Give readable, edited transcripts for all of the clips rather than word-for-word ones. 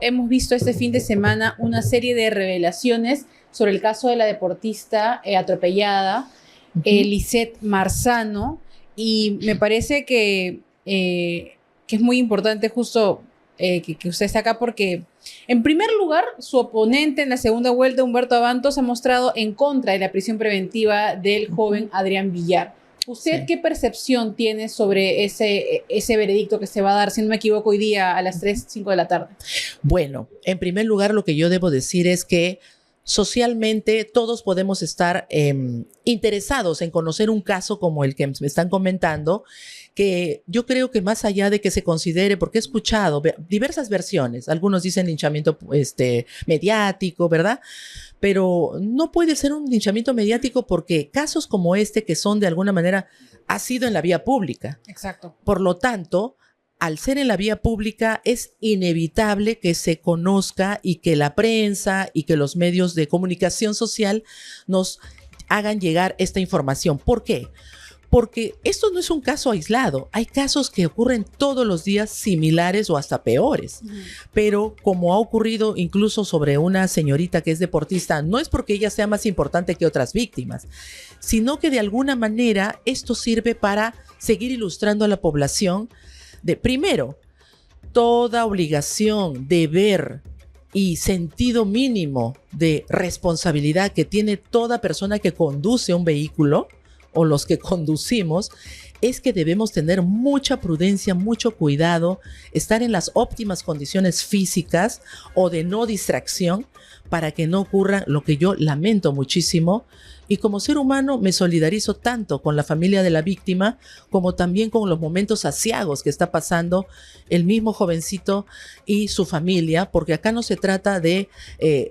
hemos visto este fin de semana una serie de revelaciones sobre el caso de la deportista atropellada, Lisette Marzano, y me parece que es muy importante justo que usted esté acá porque, en primer lugar, su oponente en la segunda vuelta, Humberto Abantos, ha mostrado en contra de la prisión preventiva del joven Adrián Villar. ¿Usted Sí. qué percepción tiene sobre ese veredicto que se va a dar, si no me equivoco, hoy día a las 3:05 de la tarde? Bueno, en primer lugar, lo que yo debo decir es que socialmente todos podemos estar interesados en conocer un caso como el que me están comentando, que yo creo que más allá de que se considere, porque he escuchado diversas versiones, algunos dicen linchamiento mediático, ¿verdad? Pero no puede ser un linchamiento mediático porque casos como este, que son de alguna manera, ha sido en la vía pública. Exacto. Por lo tanto, al ser en la vía pública, es inevitable que se conozca y que la prensa y que los medios de comunicación social nos hagan llegar esta información. ¿Por qué? Porque esto no es un caso aislado. Hay casos que ocurren todos los días similares o hasta peores. Pero como ha ocurrido incluso sobre una señorita que es deportista, no es porque ella sea más importante que otras víctimas, sino que de alguna manera esto sirve para seguir ilustrando a la población de, primero, toda obligación, deber y sentido mínimo de responsabilidad que tiene toda persona que conduce un vehículo o los que conducimos, es que debemos tener mucha prudencia, mucho cuidado, estar en las óptimas condiciones físicas o de no distracción para que no ocurra lo que yo lamento muchísimo. Y como ser humano me solidarizo tanto con la familia de la víctima como también con los momentos aciagos que está pasando el mismo jovencito y su familia, porque acá no se trata de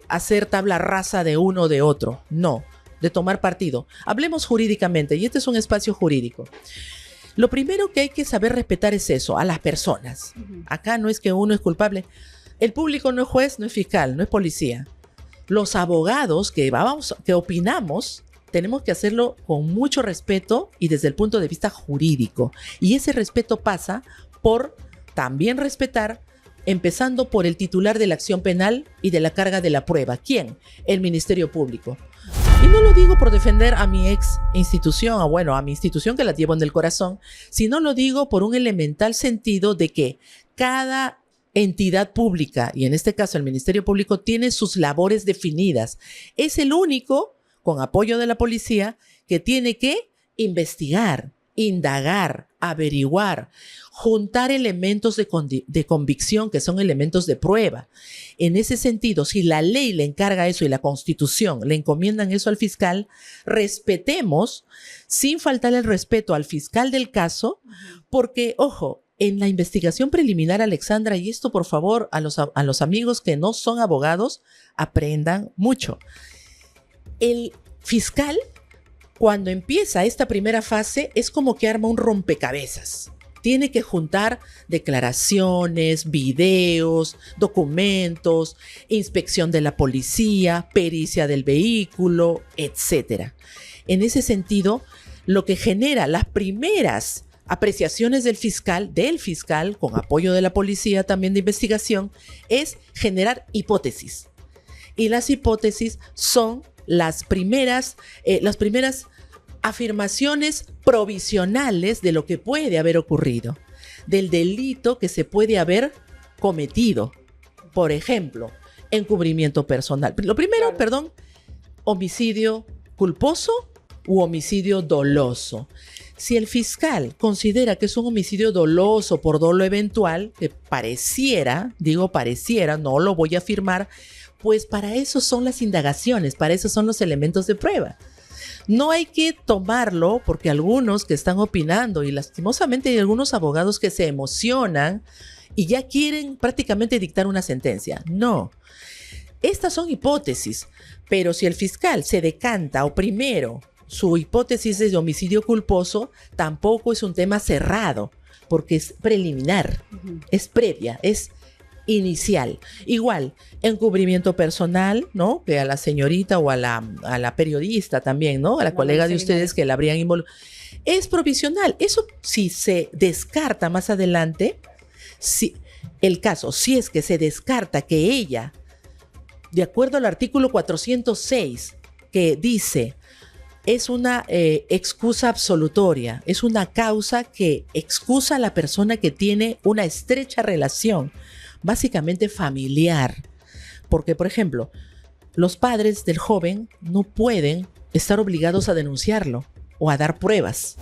hacer tabla rasa de uno o de otro, no, de tomar partido. Hablemos jurídicamente, y este es un espacio jurídico. Lo primero que hay que saber respetar es eso, a las personas. Acá no es que uno es culpable. El público no es juez, no es fiscal, no es policía. Los abogados que opinamos, tenemos que hacerlo con mucho respeto y desde el punto de vista jurídico. Y ese respeto pasa por también respetar, empezando por el titular de la acción penal y de la carga de la prueba. ¿Quién? El Ministerio Público. Y no lo digo por defender a mi ex institución, o bueno, a mi institución que la llevo en el corazón, sino lo digo por un elemental sentido de que cada entidad pública, y en este caso el Ministerio Público, tiene sus labores definidas. Es el único, con apoyo de la policía, que tiene que investigar, indagar, averiguar, juntar elementos de convicción que son elementos de prueba. En ese sentido, si la ley le encarga eso y la Constitución le encomiendan eso al fiscal, respetemos sin faltar el respeto al fiscal del caso, porque, ojo, en la investigación preliminar, Alexandra, y esto por favor a los amigos que no son abogados, aprendan mucho. El fiscal, cuando empieza esta primera fase, es como que arma un rompecabezas. Tiene que juntar declaraciones, videos, documentos, inspección de la policía, pericia del vehículo, etc. En ese sentido, lo que genera las primeras apreciaciones del fiscal, con apoyo de la policía también de investigación, es generar hipótesis. Y las hipótesis son las primeras afirmaciones provisionales de lo que puede haber ocurrido, del delito que se puede haber cometido. Por ejemplo, encubrimiento personal. Lo primero, homicidio culposo u homicidio doloso. Si el fiscal considera que es un homicidio doloso por dolo eventual, que pareciera, no lo voy a afirmar, pues para eso son las indagaciones, para eso son los elementos de prueba. No hay que tomarlo porque algunos que están opinando, y lastimosamente hay algunos abogados que se emocionan y ya quieren prácticamente dictar una sentencia. No, estas son hipótesis, pero si el fiscal se decanta o primero su hipótesis es de homicidio culposo, tampoco es un tema cerrado, porque es preliminar, es previa, es inicial. Igual, encubrimiento personal, ¿no? Que a la señorita o a la periodista también, ¿no? A la colega de ustedes que la habrían involucrado. Es provisional. Eso si se descarta más adelante, el caso, si es que se descarta que ella, de acuerdo al artículo 406, que dice, es una excusa absolutoria, es una causa que excusa a la persona que tiene una estrecha relación, básicamente familiar. Porque, por ejemplo, los padres del joven no pueden estar obligados a denunciarlo o a dar pruebas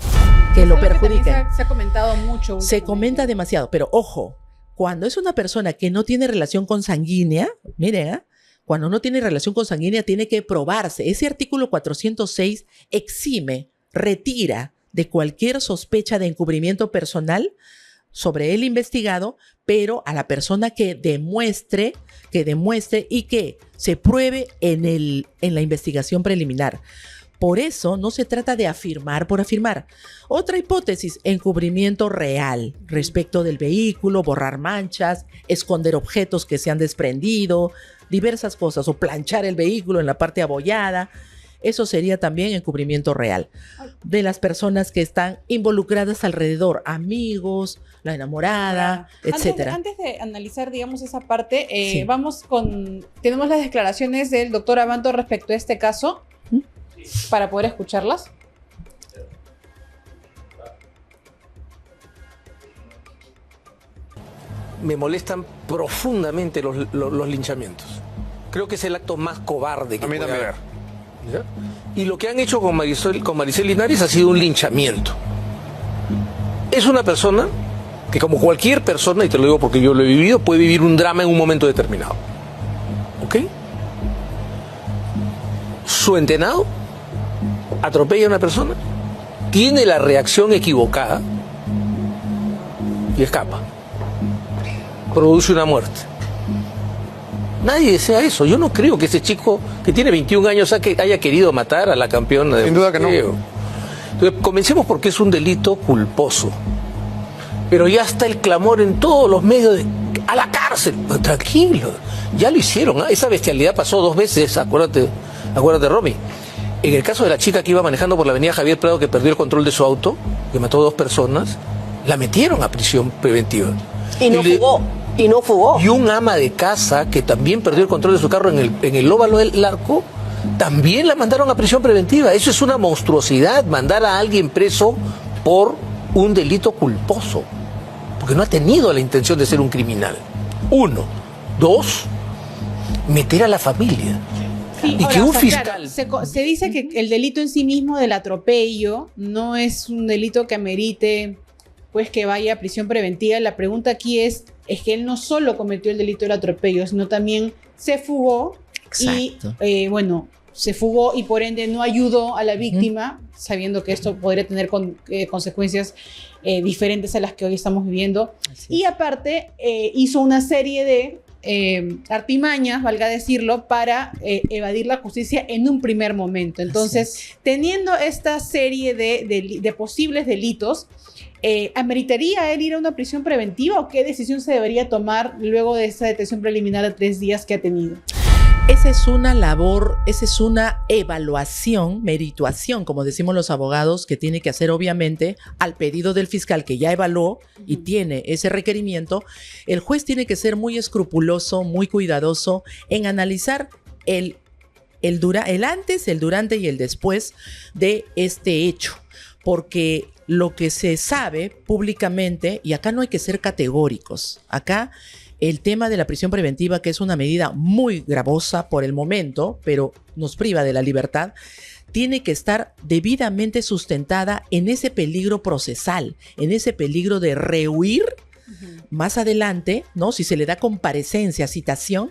que lo perjudiquen. Se ha comentado mucho. Se comenta demasiado, pero ojo, cuando es una persona que no tiene relación consanguínea, miren, cuando no tiene relación consanguínea tiene que probarse. Ese artículo 406 exime, retira de cualquier sospecha de encubrimiento personal sobre el investigado, pero a la persona que demuestre y que se pruebe en la investigación preliminar. Por eso no se trata de afirmar por afirmar. Otra hipótesis, encubrimiento real respecto del vehículo, borrar manchas, esconder objetos que se han desprendido, diversas cosas, o planchar el vehículo en la parte abollada. Eso sería también encubrimiento real de las personas que están involucradas alrededor, amigos, la enamorada, etcétera. Antes de analizar, digamos, esa parte, Sí. tenemos las declaraciones del doctor Abanto respecto a este caso, para poder escucharlas. Me molestan profundamente los linchamientos. Creo que es el acto más cobarde que puede haber. ¿Ya? Y lo que han hecho con Maricel Linares ha sido un linchamiento. Es una persona que, como cualquier persona, y te lo digo porque yo lo he vivido, puede vivir un drama en un momento determinado. ¿Ok? Su entenado atropella a una persona, tiene la reacción equivocada y escapa. Produce una muerte. Nadie desea eso. Yo no creo que ese chico que tiene 21 años haya querido matar a la campeona de Sin duda que no. Entonces, comencemos porque es un delito culposo. Pero ya está el clamor en todos los medios de ¡a la cárcel! Pues, tranquilo, ya lo hicieron. Esa bestialidad pasó 2 veces, acuérdate, Romy. En el caso de la chica que iba manejando por la avenida Javier Prado, que perdió el control de su auto, que mató a 2 personas, la metieron a prisión preventiva. Y no fugó. Y un ama de casa que también perdió el control de su carro en el óvalo del Arco, también la mandaron a prisión preventiva. Eso es una monstruosidad, mandar a alguien preso por un delito culposo, porque no ha tenido la intención de ser un criminal. 1. 2, meter a la familia. Sí, Y ahora, que un o sea, fiscal... claro, se dice que el delito en sí mismo del atropello no es un delito que amerite pues que vaya a prisión preventiva. La pregunta aquí es que él no solo cometió el delito del atropello, sino también se fugó. Exacto. Y se fugó y por ende no ayudó a la víctima, sabiendo que esto podría tener consecuencias diferentes a las que hoy estamos viviendo. Y aparte hizo una serie de artimañas, valga decirlo, para evadir la justicia en un primer momento. Entonces, teniendo esta serie de posibles delitos, ¿ameritaría él ir a una prisión preventiva o qué decisión se debería tomar luego de esa detención preliminar de 3 días que ha tenido? Esa es una labor, esa es una evaluación, merituación, como decimos los abogados, que tiene que hacer obviamente al pedido del fiscal que ya evaluó y tiene ese requerimiento. El juez tiene que ser muy escrupuloso, muy cuidadoso en analizar el antes, el durante y el después de este hecho, porque lo que se sabe públicamente, y acá no hay que ser categóricos, acá el tema de la prisión preventiva, que es una medida muy gravosa por el momento, pero nos priva de la libertad, tiene que estar debidamente sustentada en ese peligro procesal, en ese peligro de rehuir más adelante, ¿no? Si se le da comparecencia, citación,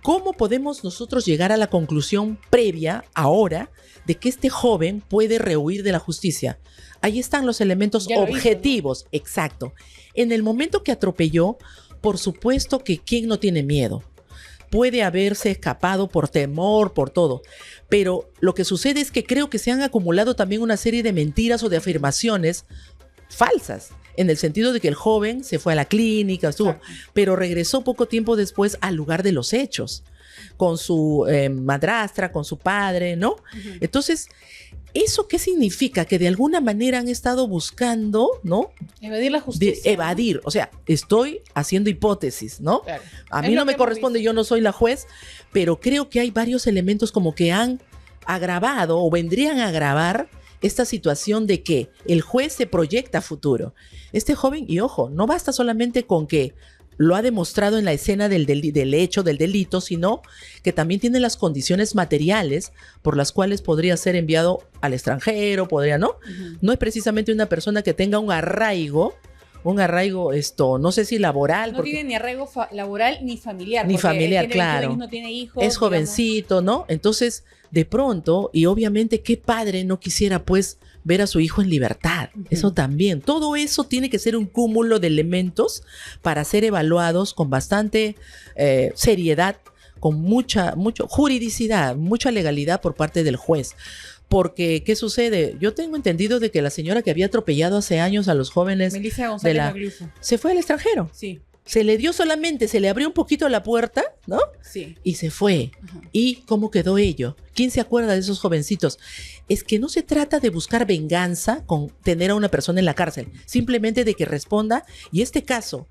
¿cómo podemos nosotros llegar a la conclusión previa ahora de que este joven puede rehuir de la justicia? Ahí están los elementos objetivos, exacto. En el momento que atropelló, por supuesto que ¿quién no tiene miedo? Puede haberse escapado por temor, por todo. Pero lo que sucede es que creo que se han acumulado también una serie de mentiras o de afirmaciones falsas, en el sentido de que el joven se fue a la clínica, estuvo, pero regresó poco tiempo después al lugar de los hechos, con su madrastra, con su padre, ¿no? Entonces, ¿Eso qué significa? Que de alguna manera han estado buscando, ¿no? Evadir la justicia. Evadir. O sea, estoy haciendo hipótesis, ¿no? Claro. A Es mí lo no me que hemos corresponde, visto. yo no soy la juez, pero creo que hay varios elementos como que han agravado o vendrían a agravar esta situación de que el juez se proyecta a futuro. Este joven, y ojo, no basta solamente con que lo ha demostrado en la escena del hecho, del delito, sino que también tiene las condiciones materiales por las cuales podría ser enviado al extranjero, podría, ¿no? No es precisamente una persona que tenga un arraigo, no sé si laboral. No porque tiene ni arraigo laboral ni familiar. Ni porque familiar, él tiene 21 claro. años, no tiene hijos. es digamos. jovencito, ¿no? Entonces, de pronto, y obviamente, ¿qué padre no quisiera, pues, ver a su hijo en libertad? Eso también. Todo eso tiene que ser un cúmulo de elementos para ser evaluados con bastante seriedad, con mucha juridicidad, mucha legalidad por parte del juez. Porque, ¿qué sucede? Yo tengo entendido de que la señora que había atropellado hace años a los jóvenes Melissa González Maglufo. se fue al extranjero. Sí, Se le dio solamente, se le abrió un poquito la puerta, ¿no? sí. Y se fue. Ajá. ¿Y cómo quedó ello? ¿Quién se acuerda de esos jovencitos? Es que no se trata de buscar venganza con tener a una persona en la cárcel, simplemente de que responda, y este caso,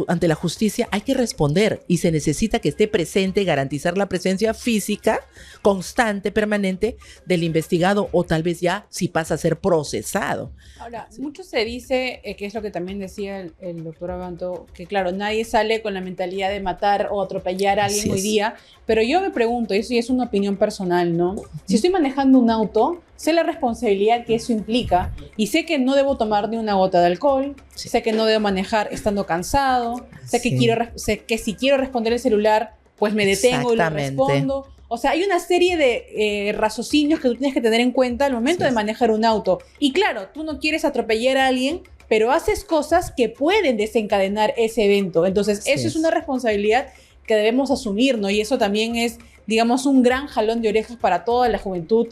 ante la justicia hay que responder y se necesita que esté presente, garantizar la presencia física, constante, permanente del investigado o tal vez ya si pasa a ser procesado. Ahora, mucho se dice, que es lo que también decía el doctor Abanto, que claro, nadie sale con la mentalidad de matar o atropellar a alguien Así hoy es. día, pero yo me pregunto, y eso ya es una opinión personal, ¿no? Si estoy manejando un auto, sé la responsabilidad que eso implica y sé que no debo tomar ni una gota de alcohol, Sí. sé que no debo manejar estando cansado, sé que, Sí. sé que si quiero responder el celular, pues me detengo y lo Exactamente. respondo. O sea, hay una serie de raciocinios que tú tienes que tener en cuenta al momento Sí. de manejar un auto. Y claro, tú no quieres atropellar a alguien, pero haces cosas que pueden desencadenar ese evento. Entonces, Así eso es es. una responsabilidad que debemos asumir, ¿no? Y eso también es, digamos, un gran jalón de orejas para toda la juventud,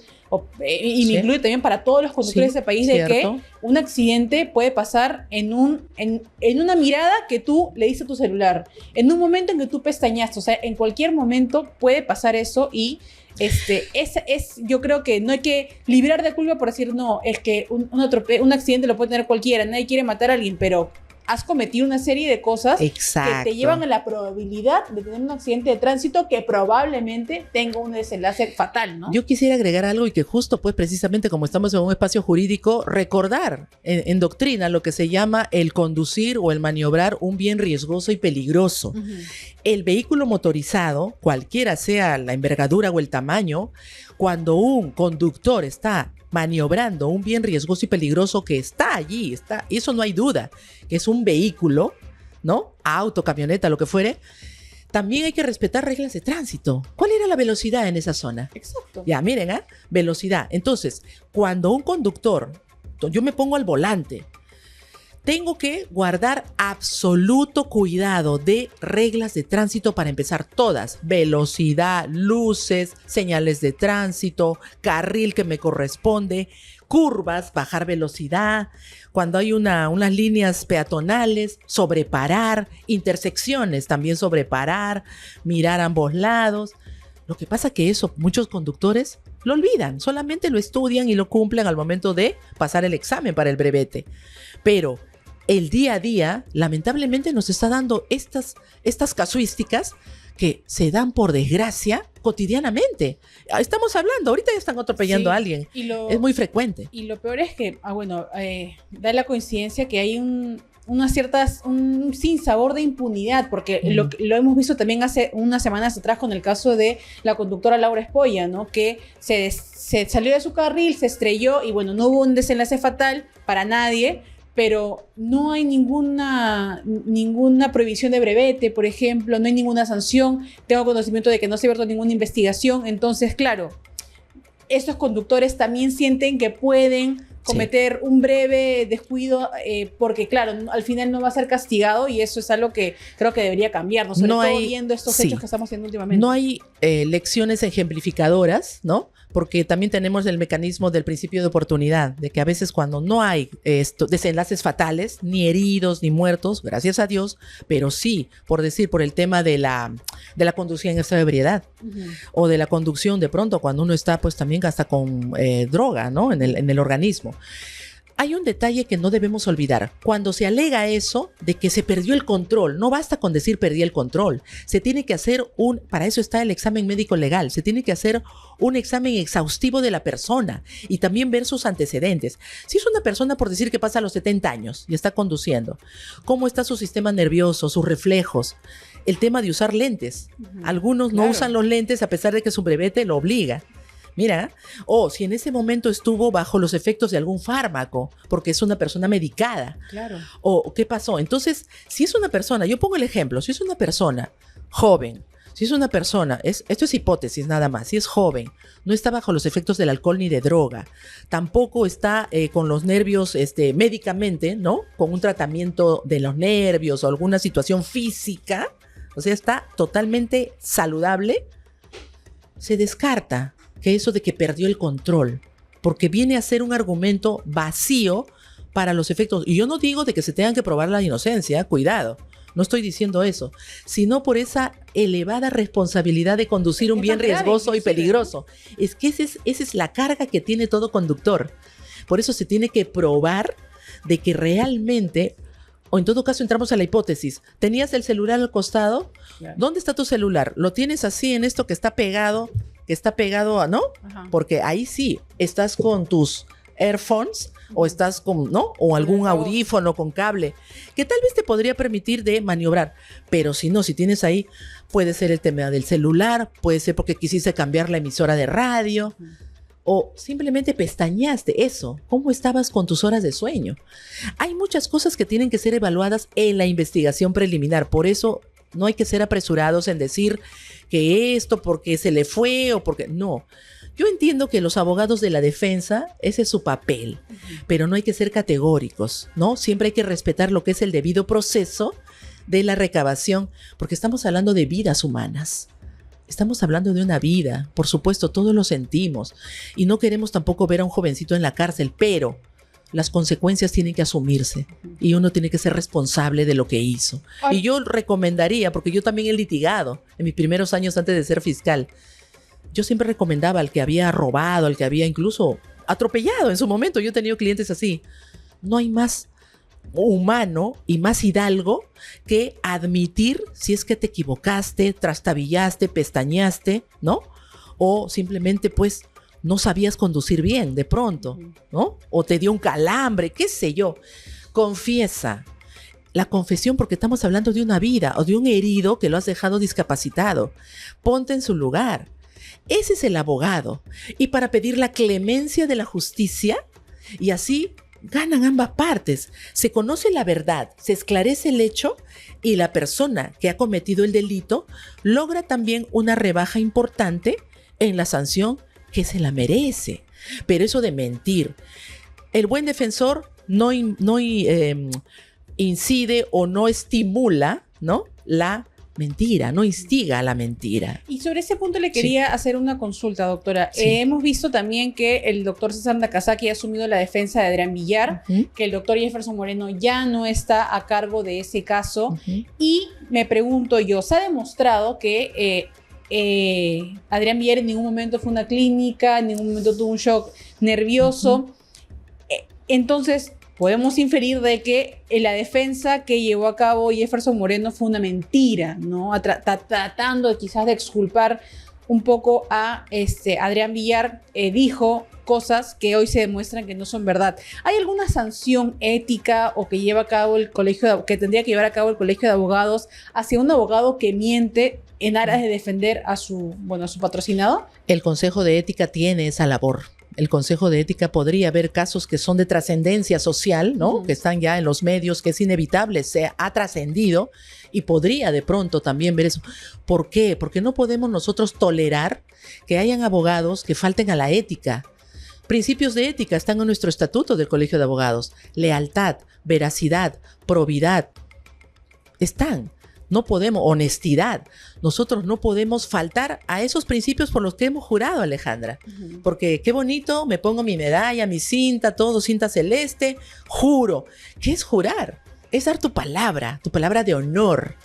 y me Sí. incluye también para todos los conductores Sí, de ese país, cierto. de que un accidente puede pasar en una mirada que tú le diste a tu celular, en un momento en que tú pestañaste, o sea, en cualquier momento puede pasar eso y yo creo que no hay que librar de culpa por decir, no, es que un accidente lo puede tener cualquiera, nadie quiere matar a alguien, pero has cometido una serie de cosas Exacto. que te llevan a la probabilidad de tener un accidente de tránsito que probablemente tenga un desenlace fatal, ¿no? Yo quisiera agregar algo y que justo, pues precisamente como estamos en un espacio jurídico, recordar en doctrina lo que se llama el conducir o el maniobrar un bien riesgoso y peligroso. Ujú. El vehículo motorizado, cualquiera sea la envergadura o el tamaño, cuando un conductor está maniobrando un bien riesgoso y peligroso que está allí, eso no hay duda, que es un vehículo, ¿no? Auto, camioneta, lo que fuere, también hay que respetar reglas de tránsito. ¿Cuál era la velocidad en esa zona? Exacto. Ya, miren, velocidad. Entonces, cuando un conductor, yo me pongo al volante, tengo que guardar absoluto cuidado de reglas de tránsito para empezar todas. Velocidad, luces, señales de tránsito, carril que me corresponde, curvas, bajar velocidad, cuando hay unas líneas peatonales, sobreparar, intersecciones también sobreparar, mirar a ambos lados. Lo que pasa que eso muchos conductores lo olvidan, solamente lo estudian y lo cumplen al momento de pasar el examen para el brevete. Pero el día a día, lamentablemente, nos está dando estas casuísticas que se dan, por desgracia, cotidianamente. Estamos hablando, ahorita ya están atropellando Sí, a alguien. y lo- Es muy frecuente. Y lo peor es que, da la coincidencia que hay un sinsabor de impunidad, porque lo hemos visto también hace unas semanas atrás con el caso de la conductora Laura Espolla, ¿no? Que se salió de su carril, se estrelló y bueno, no hubo un desenlace fatal para nadie, pero no hay ninguna prohibición de brevete, por ejemplo, no hay ninguna sanción, tengo conocimiento de que no se ha abierto ninguna investigación, entonces, claro, estos conductores también sienten que pueden cometer un breve descuido, porque claro, al final no va a ser castigado y eso es algo que creo que debería cambiar, sobre todo viendo estos hechos que estamos viendo últimamente. No hay lecciones ejemplificadoras, ¿no? porque también tenemos el mecanismo del principio de oportunidad, de que a veces cuando no hay desenlaces fatales, ni heridos, ni muertos, gracias a Dios, pero sí, por decir, por el tema de la conducción en estado de ebriedad, o de la conducción de pronto cuando uno está pues también hasta con droga, ¿no? En el organismo. Hay un detalle que no debemos olvidar. Cuando se alega eso de que se perdió el control, no basta con decir perdí el control. Se tiene que hacer para eso está el examen médico legal, se tiene que hacer un examen exhaustivo de la persona y también ver sus antecedentes. Si es una persona, por decir que pasa a los 70 años y está conduciendo, ¿cómo está su sistema nervioso, sus reflejos? El tema de usar lentes. Algunos no usan los lentes a pesar de que su brevete lo obliga. Mira, o si en ese momento estuvo bajo los efectos de algún fármaco, porque es una persona medicada. Claro. O qué pasó. Entonces, si es una persona, yo pongo el ejemplo, si es una persona joven, si es una persona, esto es hipótesis nada más, si es joven, no está bajo los efectos del alcohol ni de droga, tampoco está con los nervios médicamente, ¿no? Con un tratamiento de los nervios o alguna situación física, o sea, está totalmente saludable, se descarta que eso de que perdió el control, porque viene a ser un argumento vacío para los efectos. Y yo no digo de que se tengan que probar la inocencia, cuidado, no estoy diciendo eso, sino por esa elevada responsabilidad de conducir un bien riesgoso y peligroso. Es que esa es la carga que tiene todo conductor. Por eso se tiene que probar de que realmente, o en todo caso entramos a la hipótesis, ¿tenías el celular al costado? Claro. ¿Dónde está tu celular? ¿Lo tienes así en esto que está pegado, ¿no? Ajá. Porque ahí sí, estás con tus earphones o estás con, ¿no? O algún audífono con cable, que tal vez te podría permitir de maniobrar. Pero si no, si tienes ahí, puede ser el tema del celular, puede ser porque quisiste cambiar la emisora de radio, o simplemente pestañeaste. Eso, ¿cómo estabas con tus horas de sueño? Hay muchas cosas que tienen que ser evaluadas en la investigación preliminar. Por eso no hay que ser apresurados en decir que esto porque se le fue o porque no. Yo entiendo que los abogados de la defensa, ese es su papel, pero no hay que ser categóricos, ¿no? Siempre hay que respetar lo que es el debido proceso de la recabación, porque estamos hablando de vidas humanas. Estamos hablando de una vida, por supuesto, todos lo sentimos, y no queremos tampoco ver a un jovencito en la cárcel, pero las consecuencias tienen que asumirse y uno tiene que ser responsable de lo que hizo. Y yo recomendaría, porque yo también he litigado en mis primeros años antes de ser fiscal, yo siempre recomendaba al que había robado, al que había incluso atropellado en su momento, yo he tenido clientes así, no hay más humano y más hidalgo que admitir si es que te equivocaste, trastabillaste, pestañaste, ¿no? O simplemente pues no sabías conducir bien de pronto, ¿no? O te dio un calambre, qué sé yo. Confiesa. La confesión, porque estamos hablando de una vida o de un herido que lo has dejado discapacitado. Ponte en su lugar. Ese es el abogado. Y para pedir la clemencia de la justicia, y así ganan ambas partes. Se conoce la verdad, se esclarece el hecho y la persona que ha cometido el delito logra también una rebaja importante en la sanción que se la merece. Pero eso de mentir, el buen defensor no incide o no estimula, ¿no? La mentira, no instiga a la mentira. Y sobre ese punto le quería hacer una consulta, doctora. Sí. Hemos visto también que el doctor César Nakazaki ha asumido la defensa de Adrián Villar, que el doctor Jefferson Moreno ya no está a cargo de ese caso. Y me pregunto yo, ¿se ha demostrado que Adrián Villar en ningún momento fue a una clínica, en ningún momento tuvo un shock nervioso? Entonces, podemos inferir de que la defensa que llevó a cabo Jefferson Moreno fue una mentira, ¿no? Tratando quizás de exculpar un poco a Adrián Villar, dijo cosas que hoy se demuestran que no son verdad. ¿Hay alguna sanción ética o que lleva a cabo que tendría que llevar a cabo el Colegio de Abogados hacia un abogado que miente en aras de defender a su patrocinado? El Consejo de Ética tiene esa labor. El Consejo de Ética podría ver casos que son de trascendencia social, ¿no? Que están ya en los medios, que es inevitable, se ha trascendido y podría de pronto también ver eso. ¿Por qué? Porque no podemos nosotros tolerar que hayan abogados que falten a la ética. Principios de ética están en nuestro estatuto del Colegio de Abogados. Lealtad, veracidad, probidad. Están. no podemos, honestidad, nosotros no podemos faltar a esos principios por los que hemos jurado, Alejandra. Porque qué bonito, me pongo mi medalla, mi cinta, todo, cinta celeste, juro. ¿Qué es jurar? Es dar tu palabra de honor.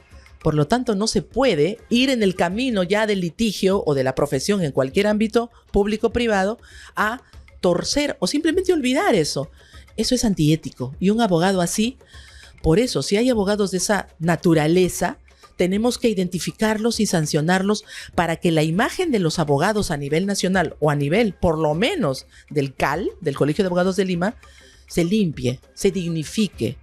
Por lo tanto, no se puede ir en el camino ya del litigio o de la profesión en cualquier ámbito público o privado a torcer o simplemente olvidar eso. Eso es antiético. Y un abogado así, por eso, si hay abogados de esa naturaleza, tenemos que identificarlos y sancionarlos para que la imagen de los abogados a nivel nacional o a nivel, por lo menos, del CAL, del Colegio de Abogados de Lima, se limpie, se dignifique,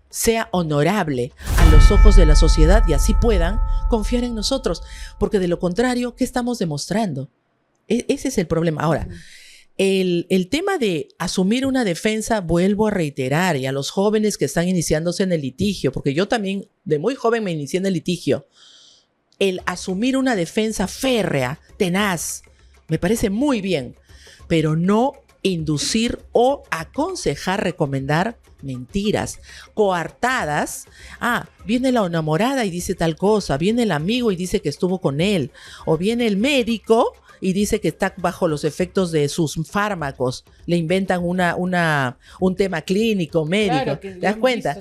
sea honorable a los ojos de la sociedad y así puedan confiar en nosotros. Porque de lo contrario, ¿qué estamos demostrando? Ese es el problema. Ahora, el tema de asumir una defensa, vuelvo a reiterar, y a los jóvenes que están iniciándose en el litigio, porque yo también de muy joven me inicié en el litigio, el asumir una defensa férrea, tenaz, me parece muy bien, pero no inducir o aconsejar, recomendar mentiras, coartadas. Viene la enamorada y dice tal cosa, viene el amigo y dice que estuvo con él, o viene el médico y dice que está bajo los efectos de sus fármacos, le inventan un tema clínico, médico, Claro, ¿te das cuenta?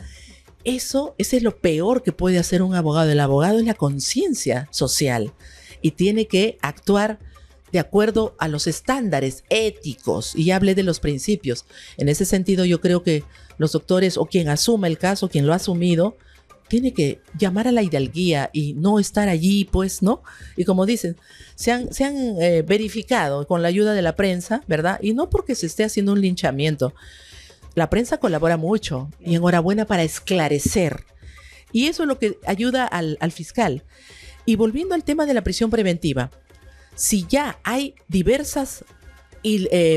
Ese es lo peor que puede hacer un abogado. El abogado es la conciencia social y tiene que actuar de acuerdo a los estándares éticos, y ya hablé de los principios. En ese sentido, yo creo que los doctores o quien asuma el caso, quien lo ha asumido, tiene que llamar a la hidalguía y no estar allí, pues, ¿no? Y como dicen, se han verificado con la ayuda de la prensa, ¿verdad? Y no porque se esté haciendo un linchamiento. La prensa colabora mucho y enhorabuena para esclarecer. Y eso es lo que ayuda al fiscal. Y volviendo al tema de la prisión preventiva, si ya hay diversas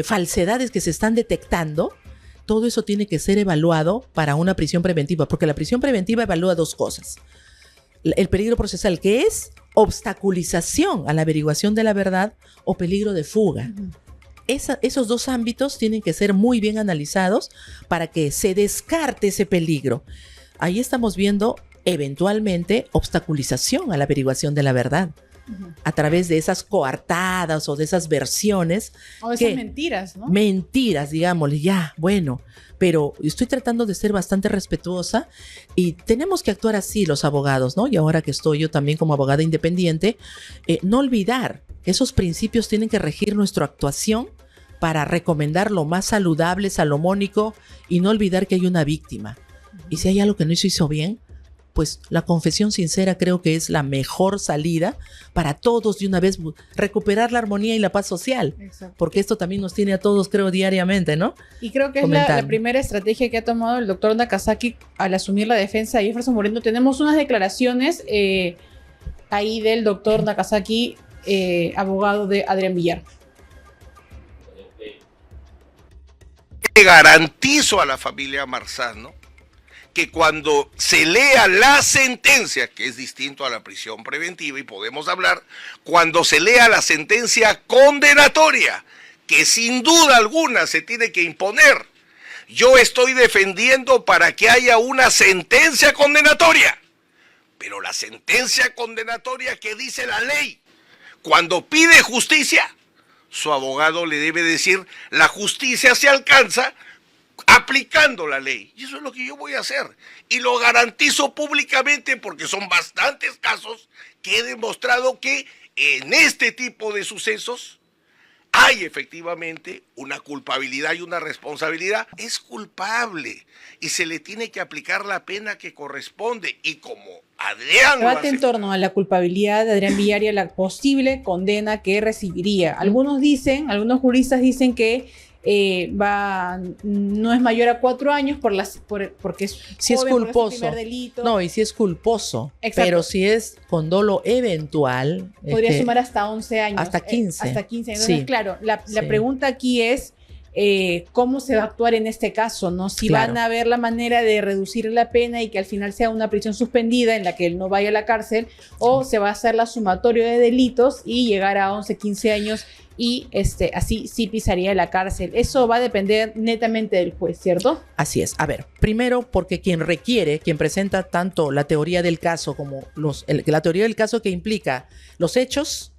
falsedades que se están detectando, todo eso tiene que ser evaluado para una prisión preventiva, porque la prisión preventiva evalúa dos cosas. El peligro procesal, que es obstaculización a la averiguación de la verdad o peligro de fuga. Esos dos ámbitos tienen que ser muy bien analizados para que se descarte ese peligro. Ahí estamos viendo eventualmente obstaculización a la averiguación de la verdad. A través de esas coartadas o de esas versiones. O de esas mentiras, ¿no? Mentiras, digámosle, ya, bueno. Pero estoy tratando de ser bastante respetuosa y tenemos que actuar así los abogados, ¿no? Y ahora que estoy yo también como abogada independiente, no olvidar que esos principios tienen que regir nuestra actuación para recomendar lo más saludable, salomónico, y no olvidar que hay una víctima. Y si hay algo que no se hizo bien, pues la confesión sincera creo que es la mejor salida para todos de una vez, recuperar la armonía y la paz social. Exacto. Porque esto también nos tiene a todos, creo, diariamente, ¿no? Y creo que es la primera estrategia que ha tomado el doctor Nakazaki al asumir la defensa de Jefferson Moreno. Tenemos unas declaraciones ahí del doctor Nakazaki, abogado de Adrián Villar. Le garantizo a la familia Marzano que cuando se lea la sentencia, que es distinto a la prisión preventiva, y podemos hablar, cuando se lea la sentencia condenatoria, que sin duda alguna se tiene que imponer, yo estoy defendiendo para que haya una sentencia condenatoria, pero la sentencia condenatoria que dice la ley, cuando pide justicia, su abogado le debe decir, la justicia se alcanza aplicando la ley. Y eso es lo que yo voy a hacer. Y lo garantizo públicamente porque son bastantes casos que he demostrado que en este tipo de sucesos hay efectivamente una culpabilidad y una responsabilidad. Es culpable y se le tiene que aplicar la pena que corresponde. Y como Adrián lo Debate hace, en torno a la culpabilidad de Adrián Villar y a la posible condena que recibiría. Algunos juristas dicen que no es mayor a 4 años porque es si joven, es culposo. porque es su primer delito. No, y si es culposo. Exacto. Pero si es con dolo eventual. Podría sumar hasta 11 años. Hasta 15. Hasta 15. Entonces, Sí. claro, la Sí. pregunta aquí es, cómo se va a actuar en este caso, ¿no? Si Claro. van a ver la manera de reducir la pena y que al final sea una prisión suspendida en la que él no vaya a la cárcel, o se va a hacer la sumatoria de delitos y llegar a 11, 15 años y así sí pisaría la cárcel. Eso va a depender netamente del juez, ¿cierto? Así es. A ver, primero porque quien presenta tanto la teoría del caso como la teoría del caso que implica los hechos,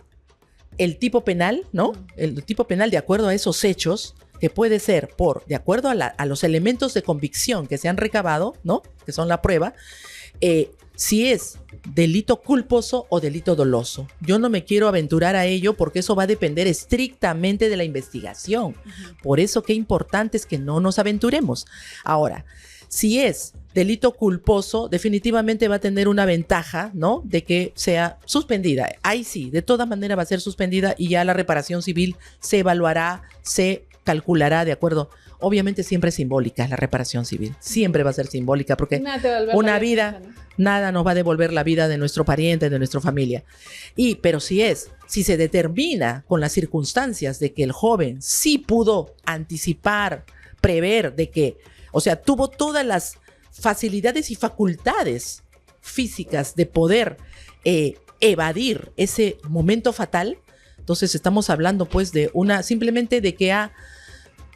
el tipo penal, ¿no? El tipo penal de acuerdo a esos hechos, que puede ser de acuerdo a los elementos de convicción que se han recabado, ¿no? Que son la prueba, si es delito culposo o delito doloso. Yo no me quiero aventurar a ello porque eso va a depender estrictamente de la investigación. Por eso qué importante es que no nos aventuremos. Ahora, si es delito culposo, definitivamente va a tener una ventaja, ¿no? De que sea suspendida. Ahí sí, de todas maneras va a ser suspendida y ya la reparación civil se evaluará, se calculará de acuerdo. Obviamente siempre es simbólica la reparación civil. Siempre va a ser simbólica porque Nada te va a devolver una la vida, ¿no? nada nos va a devolver la vida de nuestro pariente, de nuestra familia. Pero si se determina con las circunstancias de que el joven sí pudo anticipar, prever de que, o sea, tuvo todas las facilidades y facultades físicas de poder evadir ese momento fatal, entonces estamos hablando pues de simplemente de que ha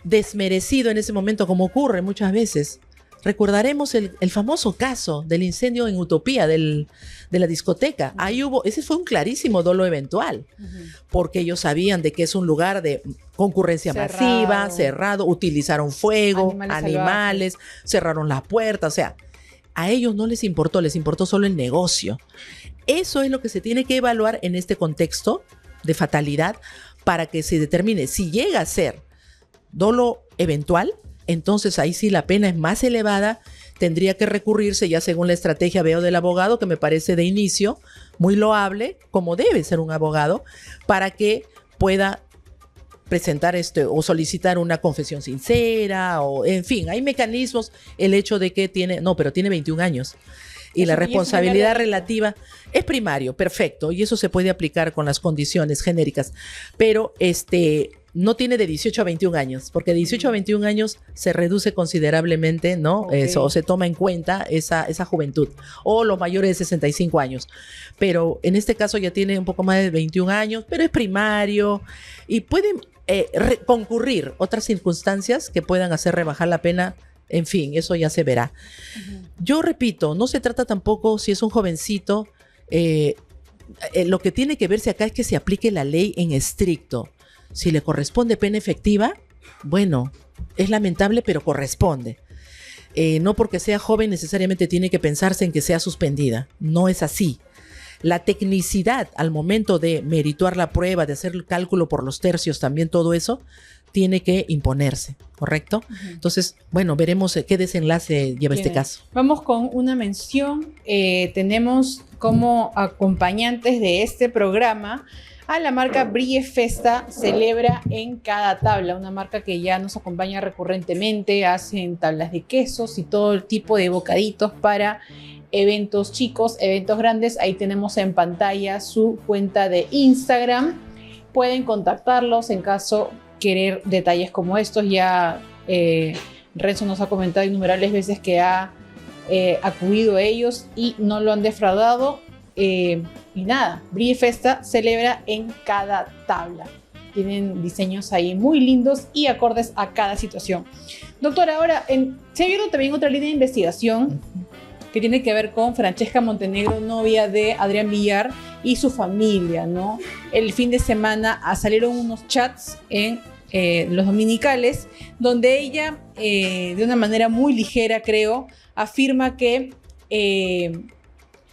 desmerecido en ese momento, como ocurre muchas veces. Recordaremos el famoso caso del incendio en Utopía de la discoteca. Ahí ese fue un clarísimo dolo eventual, porque ellos sabían de que es un lugar de concurrencia masiva, cerrado, utilizaron fuego, animales, cerraron las puertas, o sea, a ellos no les importó solo el negocio. Eso es lo que se tiene que evaluar en este contexto de fatalidad para que se determine si llega a ser dolo eventual. Entonces ahí sí la pena es más elevada, tendría que recurrirse ya según la estrategia veo del abogado, que me parece de inicio muy loable, como debe ser un abogado, para que pueda presentar o solicitar una confesión sincera, o en fin, hay mecanismos, el hecho de que tiene 21 años. Y la responsabilidad relativa es primario, perfecto, y eso se puede aplicar con las condiciones genéricas, pero no tiene de 18 a 21 años, porque de 18 a 21 años se reduce considerablemente, ¿no? Okay. O se toma en cuenta esa juventud, o los mayores de 65 años. Pero en este caso ya tiene un poco más de 21 años, pero es primario y pueden concurrir otras circunstancias que puedan hacer rebajar la pena. En fin, eso ya se verá. Yo repito, no se trata tampoco, si es un jovencito, lo que tiene que verse acá es que se aplique la ley en estricto. Si le corresponde pena efectiva, bueno, es lamentable, pero corresponde. No porque sea joven necesariamente tiene que pensarse en que sea suspendida. No es así. La tecnicidad al momento de merituar la prueba, de hacer el cálculo por los tercios, también todo eso, tiene que imponerse, ¿correcto? Entonces, bueno, veremos qué desenlace lleva este caso. Vamos con una mención. Tenemos como acompañantes de este programa a la marca Brille Festa, celebra en cada tabla, una marca que ya nos acompaña recurrentemente, hacen tablas de quesos y todo el tipo de bocaditos para eventos chicos, eventos grandes. Ahí tenemos en pantalla su cuenta de Instagram. Pueden contactarlos en caso querer detalles como estos. Ya Renzo nos ha comentado innumerables veces que ha acudido a ellos y no lo han defraudado. Y nada, Brille Festa celebra en cada tabla. Tienen diseños ahí muy lindos y acordes a cada situación. Doctora, ahora se ha abierto también otra línea de investigación que tiene que ver con Francesca Montenegro, novia de Adrián Villar y su familia, ¿no? El fin de semana salieron unos chats en los dominicales donde ella, de una manera muy ligera, creo, afirma que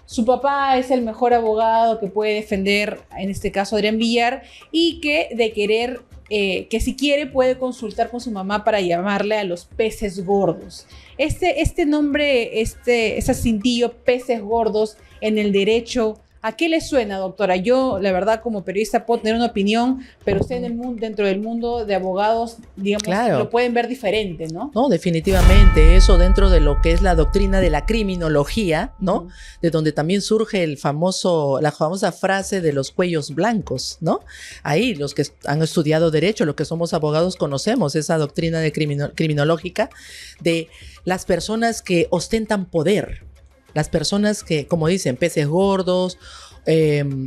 su papá es el mejor abogado que puede defender, en este caso, Adrián Villar, y que de querer, que si quiere puede consultar con su mamá para llamarle a los peces gordos. Este nombre, ese cintillo, peces gordos en el derecho ¿A qué le suena, doctora? Yo, la verdad, como periodista puedo tener una opinión, pero usted en el mundo, dentro del mundo de abogados, digamos, Claro. lo pueden ver diferente, ¿no? No, definitivamente, eso dentro de lo que es la doctrina de la criminología, ¿no? De donde también surge la famosa frase de los cuellos blancos, ¿no? Ahí los que han estudiado derecho, los que somos abogados, conocemos esa doctrina de criminológica de las personas que ostentan poder, las personas que, como dicen, peces gordos,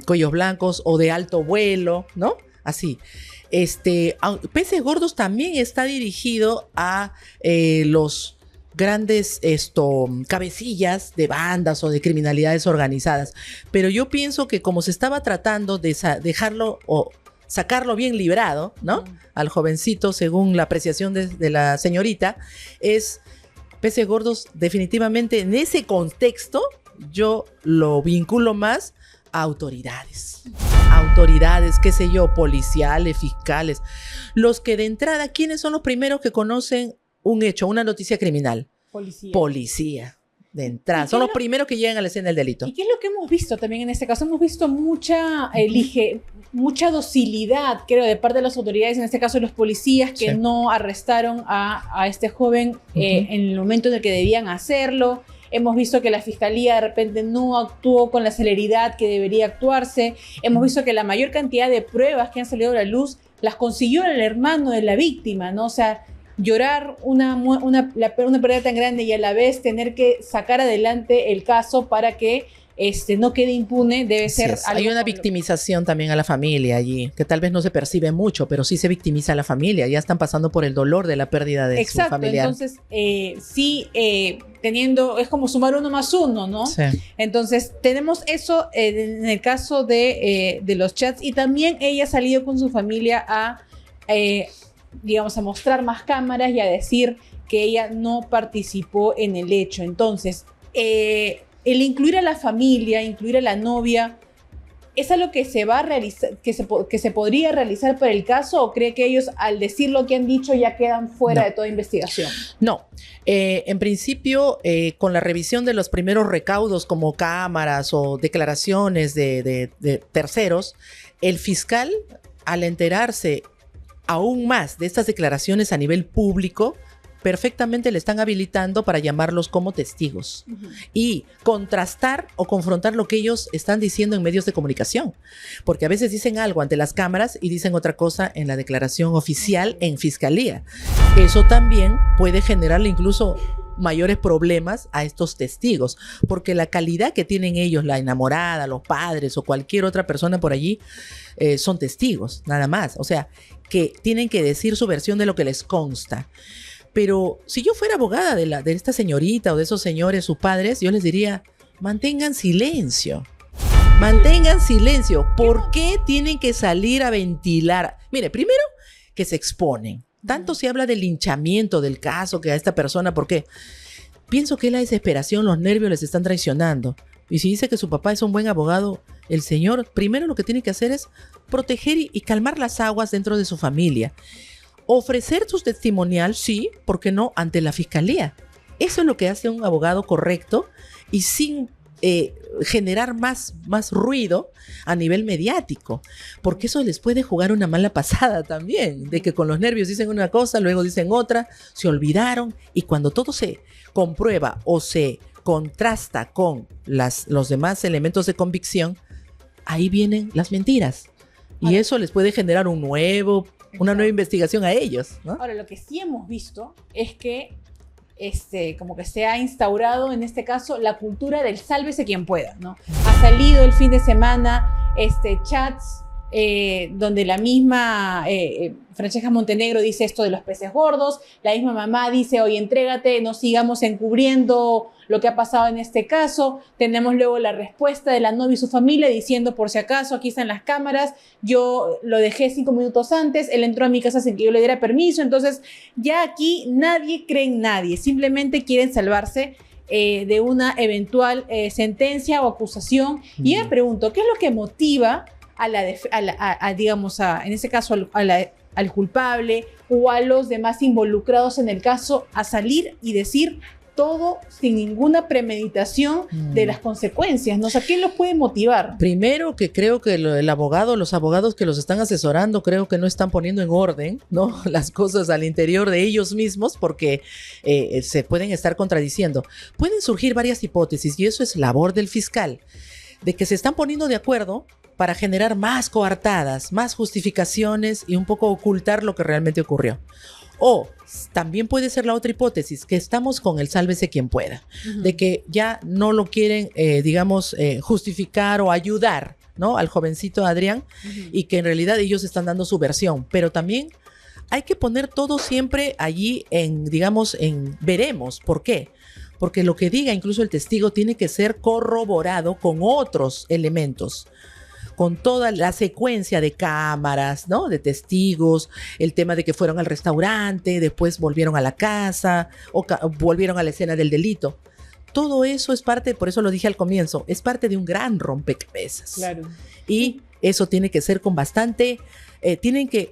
cuellos blancos o de alto vuelo, ¿no? Así. Peces gordos también está dirigido a los grandes cabecillas de bandas o de criminalidades organizadas. Pero yo pienso que como se estaba tratando de dejarlo o sacarlo bien librado, ¿no? Al jovencito, según la apreciación de la señorita, es peces gordos definitivamente en ese contexto yo lo vinculo más a autoridades, qué sé yo, policiales, fiscales, los que de entrada, ¿quiénes son los primeros que conocen un hecho, una noticia criminal? Policía, de entrada, son los primeros que llegan a la escena del delito. ¿Y qué es lo que hemos visto también en este caso? Hemos visto mucha docilidad, creo, de parte de las autoridades, en este caso los policías, que no arrestaron a este joven en el momento en el que debían hacerlo. Hemos visto que la fiscalía de repente no actuó con la celeridad que debería actuarse. Hemos visto que la mayor cantidad de pruebas que han salido a la luz las consiguió el hermano de la víctima, ¿no? O sea, llorar una pérdida tan grande y a la vez tener que sacar adelante el caso para que no quede impune, debe ser algo. Hay una victimización también a la familia allí, que tal vez no se percibe mucho, pero sí se victimiza a la familia. Ya están pasando por el dolor de la pérdida de su familiar. Entonces, es como sumar 1 más 1, ¿no? Sí. Entonces, tenemos eso en el caso de los chats, y también ella ha salido con su familia a mostrar más cámaras y a decir que ella no participó en el hecho. Entonces, el incluir a la familia, incluir a la novia, ¿es algo que se va a realizar, que se podría realizar para el caso, o cree que ellos, al decir lo que han dicho, ya quedan fuera de toda investigación? No. En principio, con la revisión de los primeros recaudos como cámaras o declaraciones de terceros, el fiscal, al enterarse aún más de estas declaraciones a nivel público, perfectamente le están habilitando para llamarlos como testigos y contrastar o confrontar lo que ellos están diciendo en medios de comunicación, porque a veces dicen algo ante las cámaras y dicen otra cosa en la declaración oficial en fiscalía. Eso también puede generarle incluso mayores problemas a estos testigos, porque la calidad que tienen ellos, la enamorada, los padres o cualquier otra persona por allí, son testigos, nada más. O sea, que tienen que decir su versión de lo que les consta. Pero si yo fuera abogada de esta señorita o de esos señores, sus padres, yo les diría, mantengan silencio. Mantengan silencio. ¿Por qué tienen que salir a ventilar? Mire, primero que se exponen. Tanto se habla del linchamiento del caso que a esta persona, ¿por qué? Pienso que la desesperación, los nervios les están traicionando. Y si dice que su papá es un buen abogado, el señor primero lo que tiene que hacer es proteger y calmar las aguas dentro de su familia. Ofrecer su testimonial, sí, ¿por qué no?, ante la fiscalía. Eso es lo que hace un abogado correcto y sin generar más ruido a nivel mediático, porque eso les puede jugar una mala pasada también, de que con los nervios dicen una cosa, luego dicen otra, se olvidaron, y cuando todo se comprueba o se contrasta con los demás elementos de convicción, ahí vienen las mentiras. Y eso les puede generar una nueva investigación a ellos, ¿no? Ahora, lo que sí hemos visto es que como que se ha instaurado en este caso la cultura del sálvese quien pueda, ¿no? Ha salido el fin de semana chats donde la misma Francesca Montenegro dice esto de los peces gordos, la misma mamá dice, oye, entrégate, no sigamos encubriendo lo que ha pasado en este caso. Tenemos luego la respuesta de la novia y su familia diciendo, por si acaso, aquí están las cámaras, yo lo dejé 5 minutos antes, él entró a mi casa sin que yo le diera permiso. Entonces ya aquí nadie cree en nadie, simplemente quieren salvarse de una eventual sentencia o acusación. Y yo me pregunto, ¿qué es lo que motiva en ese caso al culpable o a los demás involucrados en el caso a salir y decir, todo sin ninguna premeditación de las consecuencias, ¿no? O sea, ¿quién los puede motivar? Primero que creo que los abogados que los están asesorando, creo que no están poniendo en orden, ¿no? Las cosas al interior de ellos mismos porque se pueden estar contradiciendo. Pueden surgir varias hipótesis y eso es labor del fiscal, de que se están poniendo de acuerdo para generar más coartadas, más justificaciones y un poco ocultar lo que realmente ocurrió. O también puede ser la otra hipótesis, que estamos con el sálvese quien pueda, de que ya no lo quieren, justificar o ayudar, ¿no? Al jovencito Adrián, y que en realidad ellos están dando su versión, pero también hay que poner todo siempre allí veremos. ¿Por qué? Porque lo que diga incluso el testigo tiene que ser corroborado con otros elementos, con toda la secuencia de cámaras, ¿no? De testigos, el tema de que fueron al restaurante, después volvieron a la casa o volvieron a la escena del delito. Todo eso es parte, por eso lo dije al comienzo, es parte de un gran rompecabezas. Claro. Y eso tiene que ser con bastante,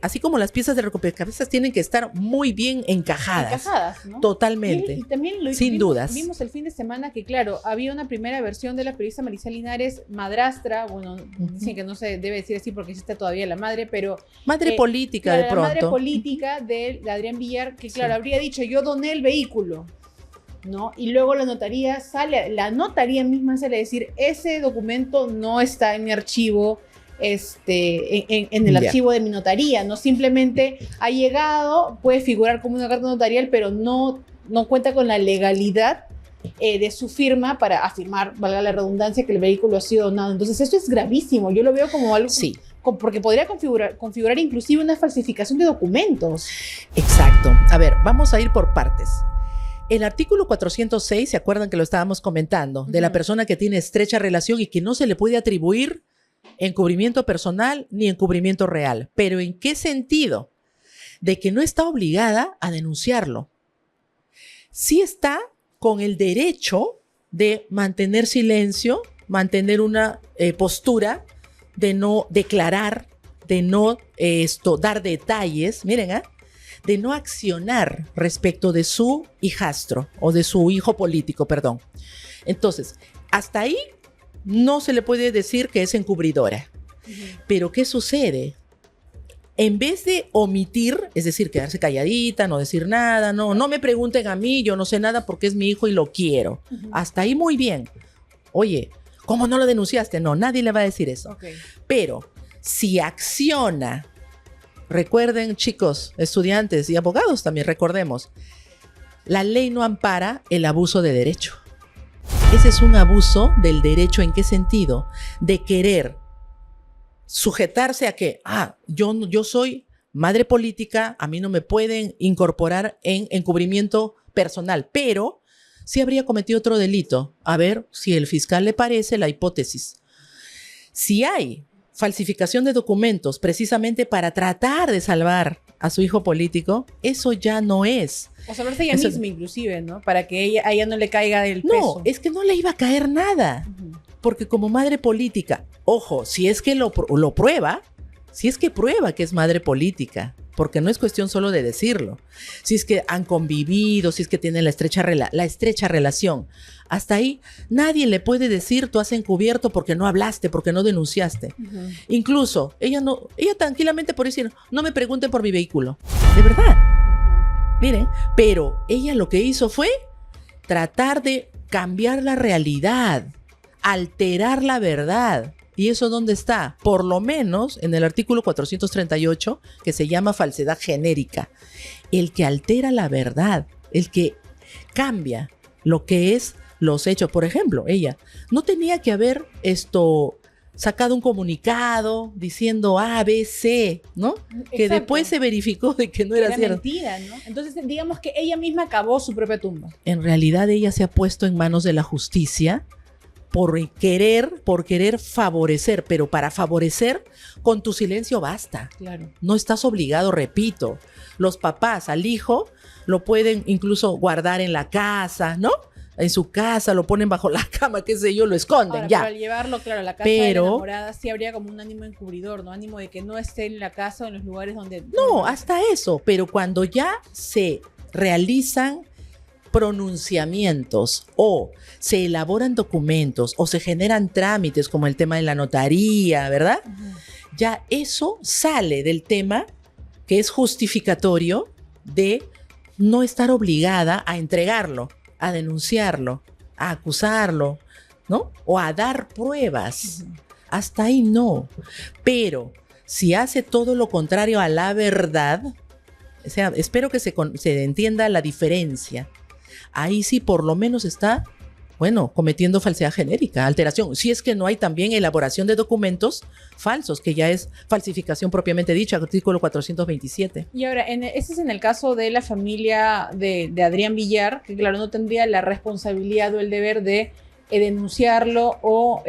así como las piezas de rompecabezas tienen que estar muy bien encajadas. ¿No? Totalmente. Y también sin dudas. Vimos el fin de semana que, claro, había una primera versión de la periodista Maricel Linares, madrastra, bueno, dicen que no se debe decir así porque existe todavía la madre, pero... Madre política, claro, de pronto. La madre política de Adrián Villar, que claro, habría dicho, yo doné el vehículo, ¿no? Y luego la notaría misma sale a decir, ese documento no está en mi archivo, en el archivo de mi notaría, no simplemente ha llegado, puede figurar como una carta notarial, pero no cuenta con la legalidad de su firma para afirmar, valga la redundancia, que el vehículo ha sido donado. Entonces esto es gravísimo, yo lo veo como algo, sí, porque podría configurar inclusive una falsificación de documentos. Exacto. A ver, vamos a ir por partes. El artículo 406, ¿se acuerdan que lo estábamos comentando? De la persona que tiene estrecha relación y que no se le puede atribuir encubrimiento personal ni encubrimiento real. ¿Pero en qué sentido? De que no está obligada a denunciarlo. Sí está con el derecho de mantener silencio, mantener una postura, de no declarar, de no dar detalles, miren, de no accionar respecto de su hijastro o de su hijo político, perdón. Entonces, hasta ahí no se le puede decir que es encubridora. Pero ¿qué sucede? En vez de omitir, es decir, quedarse calladita, no decir nada, no me pregunten a mí, yo no sé nada porque es mi hijo y lo quiero. Hasta ahí muy bien. Oye, ¿cómo no lo denunciaste? No, nadie le va a decir eso. Okay. Pero si acciona, recuerden, chicos, estudiantes y abogados también, recordemos, la ley no ampara el abuso de derecho. Ese es un abuso del derecho. ¿En qué sentido? De querer sujetarse a que, yo soy madre política, a mí no me pueden incorporar en encubrimiento personal, pero sí habría cometido otro delito. A ver si el fiscal le parece la hipótesis. Si hay falsificación de documentos precisamente para tratar de salvar a su hijo político, eso ya no es. O salvarse ella misma inclusive, ¿no? Para que a ella no le caiga el peso. No, es que no le iba a caer nada. Porque como madre política, ojo, si es que lo prueba, si es que prueba que es madre política, porque no es cuestión solo de decirlo, si es que han convivido, si es que tienen la estrecha relación, hasta ahí nadie le puede decir tú has encubierto porque no hablaste, porque no denunciaste. Incluso ella tranquilamente puede decir no me pregunten por mi vehículo, de verdad. Miren, pero ella lo que hizo fue tratar de cambiar la realidad, alterar la verdad. ¿Y eso dónde está? Por lo menos en el artículo 438, que se llama falsedad genérica. El que altera la verdad, el que cambia lo que es los hechos. Por ejemplo, ella no tenía que haber sacado un comunicado diciendo A, B, C, ¿no? Exacto. Que después se verificó de que no era cierto. Mentira, ¿no? Entonces, digamos que ella misma cavó su propia tumba. En realidad, ella se ha puesto en manos de la justicia por querer favorecer, pero para favorecer, con tu silencio basta. Claro. No estás obligado, repito. Los papás al hijo lo pueden incluso guardar en la casa, ¿no? En su casa, lo ponen bajo la cama, qué sé yo, lo esconden. Ahora, ya. Pero al llevarlo, claro, a la casa de la enamorada sí habría como un ánimo encubridor, ¿no? Ánimo de que no esté en la casa o en los lugares donde... No, hasta eso. Pero cuando ya se realizan pronunciamientos o se elaboran documentos o se generan trámites como el tema de la notaría, ¿verdad? Ya eso sale del tema que es justificatorio de no estar obligada a entregarlo, a denunciarlo, a acusarlo, ¿no? O a dar pruebas. Hasta ahí no. Pero si hace todo lo contrario a la verdad, o sea, espero que se entienda la diferencia. Ahí sí por lo menos está, bueno, cometiendo falsedad genérica, alteración. Si es que no hay también elaboración de documentos falsos, que ya es falsificación propiamente dicha, artículo 427. Y ahora, ese es en el caso de la familia de Adrián Villar, que claro, no tendría la responsabilidad o el deber de denunciarlo o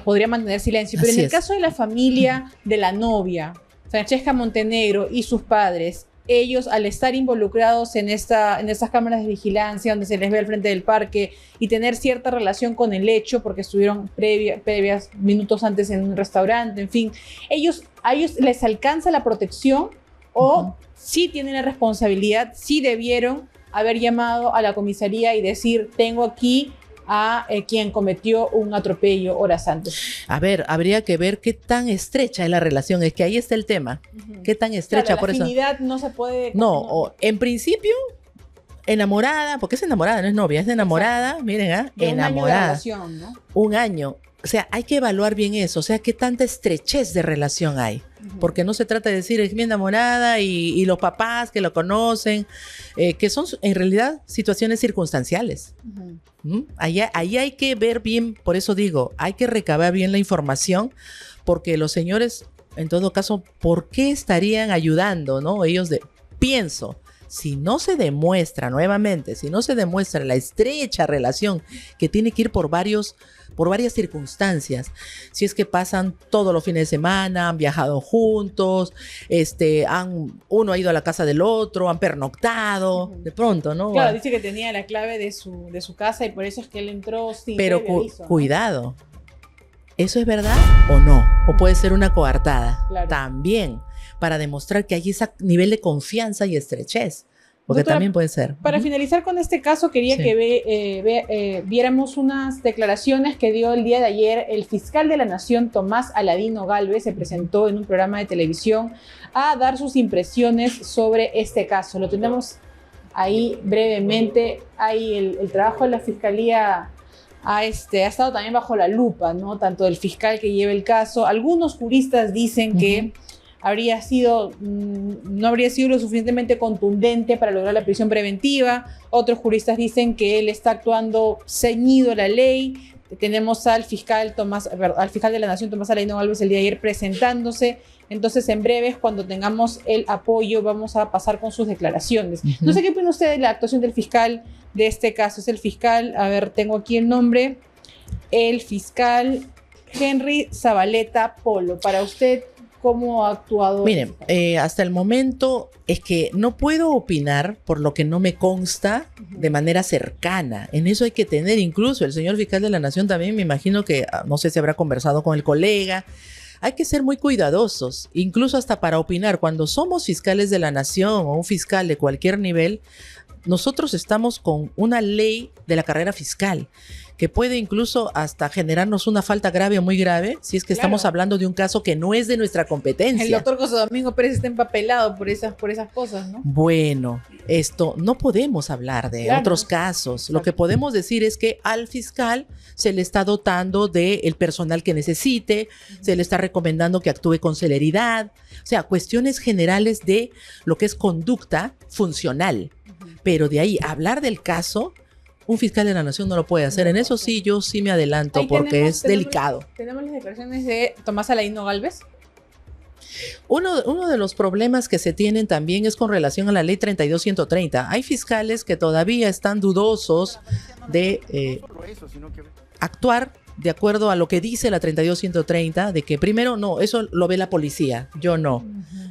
podría mantener silencio. Pero Así en el es. caso de la familia de la novia, Francesca Montenegro y sus padres, ellos al estar involucrados en estas cámaras de vigilancia donde se les ve al frente del parque y tener cierta relación con el hecho porque estuvieron previas minutos antes en un restaurante, en fin, a ellos les alcanza la protección o sí tienen la responsabilidad, sí debieron haber llamado a la comisaría y decir, tengo aquí a quien cometió un atropello horas antes. A ver, habría que ver qué tan estrecha es la relación. Es que ahí está el tema. Qué tan estrecha, Claro, por la eso. afinidad no se puede... En principio, enamorada, porque es enamorada, no es novia, es enamorada, Exacto. miren, de un año de enamorada. relación, ¿no? Un año. O sea, hay que evaluar bien eso. O sea, qué tanta estrechez de relación hay. Porque no se trata de decir es mi enamorada y los papás que lo conocen, que son en realidad situaciones circunstanciales. Ahí hay que ver bien, por eso digo, hay que recabar bien la información, porque los señores, en todo caso, ¿por qué estarían ayudando, no? Pienso, si no se demuestra nuevamente, si no se demuestra la estrecha relación que tiene que ir por varias circunstancias, si es que pasan todos los fines de semana, han viajado juntos, uno ha ido a la casa del otro, han pernoctado, de pronto, ¿no? Claro, dice que tenía la clave de su casa y por eso es que él entró sin Pero previo aviso, ¿no? cuidado, ¿eso es verdad o no? O puede ser una coartada. Claro. También, para demostrar que hay ese nivel de confianza y estrechez. Porque Doctora, también puede ser. Para finalizar con este caso, quería Sí. que viéramos unas declaraciones que dio el día de ayer el fiscal de la Nación, Tomás Aladino Gálvez, se presentó en un programa de televisión a dar sus impresiones sobre este caso. Lo tenemos ahí brevemente. Ahí el trabajo de la fiscalía ha estado también bajo la lupa, ¿no? Tanto del fiscal que lleva el caso. Algunos juristas dicen que no habría sido lo suficientemente contundente para lograr la prisión preventiva. Otros juristas dicen que él está actuando ceñido a la ley. Tenemos al fiscal de la Nación, Tomás Aladino Gálvez, el día de ayer presentándose. Entonces, en breves, cuando tengamos el apoyo, vamos a pasar con sus declaraciones. No sé qué opina usted de la actuación del fiscal de este caso. Es el fiscal, a ver, tengo aquí el nombre, el fiscal Henry Zabaleta Polo. Para usted, ¿cómo ha actuado? Miren, hasta el momento es que no puedo opinar por lo que no me consta de manera cercana. En eso hay que tener, incluso el señor fiscal de la Nación también, me imagino que, no sé si habrá conversado con el colega. Hay que ser muy cuidadosos, incluso hasta para opinar. Cuando somos fiscales de la Nación o un fiscal de cualquier nivel, nosotros estamos con una ley de la carrera fiscal que puede incluso hasta generarnos una falta grave o muy grave si es que estamos hablando de un caso que no es de nuestra competencia. El doctor José Domingo Pérez está empapelado por esas cosas, ¿no? Bueno, esto no podemos hablar de otros casos. Lo que podemos decir es que al fiscal se le está dotando del personal que necesite, se le está recomendando que actúe con celeridad, o sea, cuestiones generales de lo que es conducta funcional. Pero de ahí hablar del caso, un fiscal de la Nación no lo puede hacer. En eso sí, yo sí me adelanto, porque es delicado. Tenemos las declaraciones de Tomás Aladino Gálvez. Uno de los problemas que se tienen también es con relación a la ley 32130. Hay fiscales que todavía están dudosos de actuar de acuerdo a lo que dice la 32130, de que primero, no, eso lo ve la policía, yo no.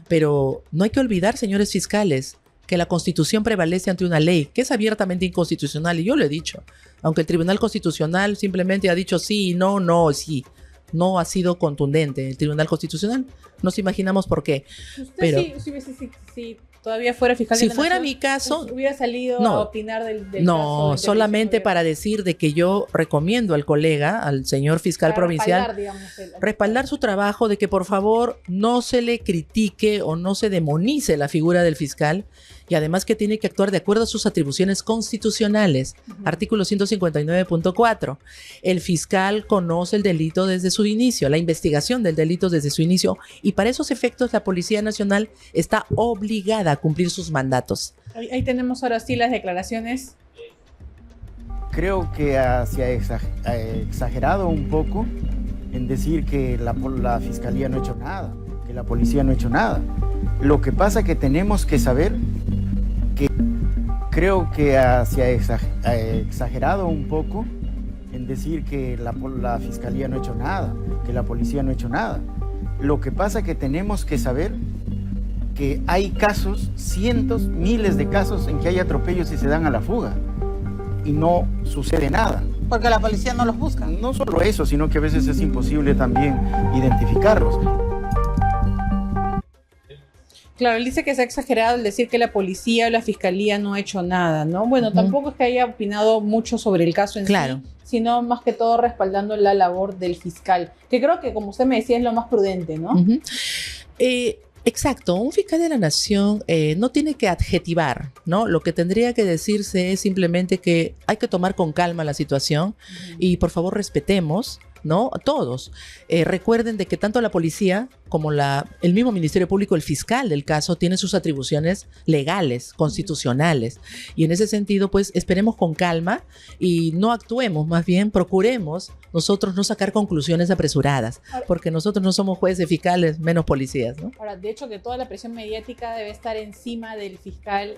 Pero no hay que olvidar, señores fiscales, que la Constitución prevalece ante una ley que es abiertamente inconstitucional, y yo lo he dicho, aunque el Tribunal Constitucional simplemente ha dicho sí, no, no, sí, no ha sido contundente el Tribunal Constitucional, nos imaginamos por qué. Usted pero si todavía fuera fiscal de Si la fuera Nación, mi caso, hubiera salido no. a opinar del caso no, de solamente terrorismo para decir de que yo recomiendo al colega, al señor fiscal para provincial, respaldar, digamos, respaldar su trabajo, de que por favor no se le critique o no se demonice la figura del fiscal, y además que tiene que actuar de acuerdo a sus atribuciones constitucionales. Artículo 159.4. El fiscal conoce el delito desde su inicio, la investigación del delito desde su inicio, y para esos efectos la Policía Nacional está obligada a cumplir sus mandatos. Ahí tenemos ahora sí las declaraciones. Creo que se ha exagerado un poco en decir que la Fiscalía no ha hecho nada, que la Policía no ha hecho nada. Lo que pasa es que tenemos que saber que creo que se ha exagerado un poco en decir que la Fiscalía no ha hecho nada, que la Policía no ha hecho nada. Lo que pasa es que tenemos que saber que hay casos, cientos, miles de casos en que hay atropellos y se dan a la fuga y no sucede nada. Porque la policía no los busca. No solo eso, sino que a veces es imposible también identificarlos. Claro, él dice que se ha exagerado el decir que la policía o la fiscalía no ha hecho nada, ¿no? Bueno, tampoco es que haya opinado mucho sobre el caso en sí, sino más que todo respaldando la labor del fiscal, que creo que, como usted me decía, es lo más prudente, ¿no? Exacto, un fiscal de la nación no tiene que adjetivar, ¿no? Lo que tendría que decirse es simplemente que hay que tomar con calma la situación y por favor respetemos, ¿no? Todos. Recuerden de que tanto la policía como el mismo Ministerio Público, el fiscal del caso, tiene sus atribuciones legales, constitucionales. Y en ese sentido, pues, esperemos con calma y no actuemos, más bien procuremos nosotros no sacar conclusiones apresuradas, porque nosotros no somos jueces, fiscales, menos policías, ¿no? Ahora, de hecho, que toda la presión mediática debe estar encima del fiscal,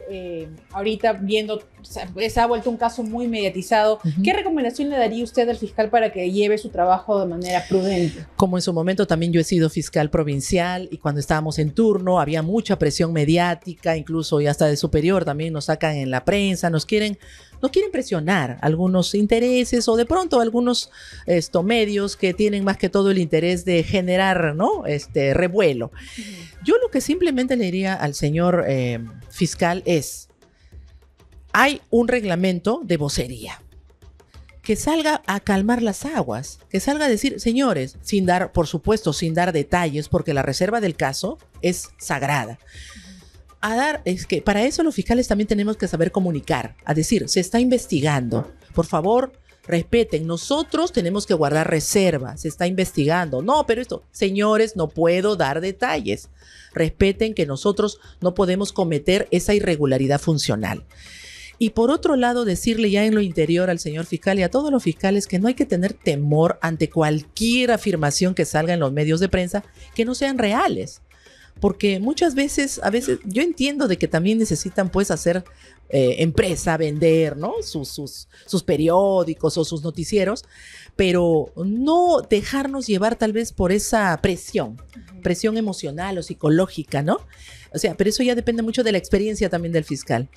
ahorita viendo, se ha vuelto un caso muy mediatizado. ¿Qué recomendación le daría usted al fiscal para que lleve su trabajo de manera prudente? Como en su momento también yo he sido fiscal provincial y cuando estábamos en turno había mucha presión mediática, incluso y hasta de superior también nos sacan en la prensa, nos quieren presionar algunos intereses o de pronto algunos medios que tienen más que todo el interés de generar, ¿no? Revuelo. Yo lo que simplemente le diría al señor fiscal es, hay un reglamento de vocería. Que salga a calmar las aguas, que salga a decir, señores, por supuesto, sin dar detalles, porque la reserva del caso es sagrada. Es que para eso los fiscales también tenemos que saber comunicar, a decir, se está investigando, por favor, respeten, nosotros tenemos que guardar reserva, se está investigando, no, pero esto, señores, no puedo dar detalles, respeten que nosotros no podemos cometer esa irregularidad funcional. Y por otro lado, decirle ya en lo interior al señor fiscal y a todos los fiscales que no hay que tener temor ante cualquier afirmación que salga en los medios de prensa que no sean reales. Porque muchas veces, yo entiendo de que también necesitan pues hacer empresa, vender, ¿no? Sus periódicos o sus noticieros, pero no dejarnos llevar tal vez por esa presión emocional o psicológica, ¿no? O sea, pero eso ya depende mucho de la experiencia también del fiscal.